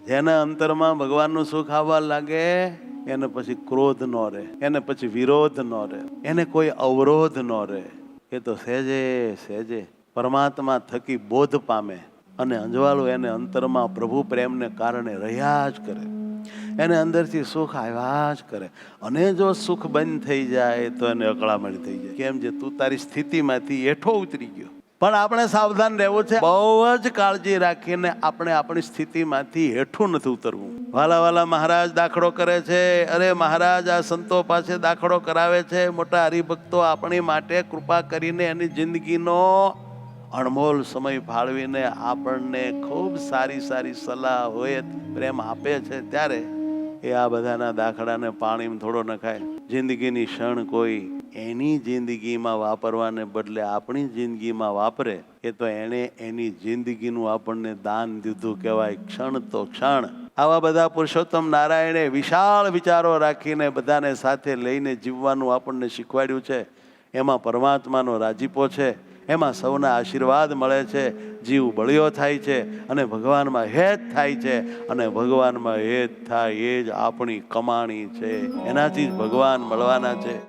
જેના અંતરમાં ભગવાનનું સુખ આવવા લાગે એને પછી ક્રોધ ન રહે, એને પછી વિરોધ ન રહે, એને કોઈ અવરોધ ન રહે. એ તો સહેજે સહેજે પરમાત્મા થકી બોધ પામે અને અંજવાળું એને અંતરમાં પ્રભુ પ્રેમને કારણે રહ્યા જ કરે, એને અંદરથી સુખ આવ્યા જ કરે. અને જો સુખ બંધ થઈ જાય તો એને અકળામણ થઈ જાય. કેમ જે તું તારી સ્થિતિમાંથી હેઠો ઉતરી ગયો. પણ આપણે સાવધાન રહેવું છે, બહુ જ કાળજી રાખીને આપણે આપણી સ્થિતિમાંથી હેઠું નથી ઉતરવું. વાલા વાલા મહારાજ દાખલો કરે છે, અરે મહારાજ આ સંતો પાસે દાખલો કરાવે છે. મોટા હરિભક્તો આપણી માટે કૃપા કરીને એની જિંદગીનો અણમોલ સમય ફાળવીને આપણને ખૂબ સારી સારી સલાહ હોય પ્રેમ આપે છે. ત્યારે એ આ બધાના દાખલાને પાણીમાં થોડો નખાય. જિંદગીની ક્ષણ કોઈ એની જિંદગીમાં વાપરવાને બદલે આપણી જિંદગીમાં વાપરે એ તો એણે એની જિંદગીનું આપણને દાન દીધું કહેવાય. ક્ષણ તો ક્ષણ. આવા બધા પુરુષોત્તમ નારાયણે વિશાળ વિચારો રાખીને બધાને સાથે લઈને જીવવાનું આપણને શીખવાડ્યું છે. એમાં પરમાત્માનો રાજીપો છે, એમાં સૌના આશીર્વાદ મળે છે, જીવ બળિયો થાય છે અને ભગવાનમાં હેત થાય છે. અને ભગવાનમાં હેત થાય એ જ આપણી કમાણી છે, એનાથી જ ભગવાન મળવાના છે.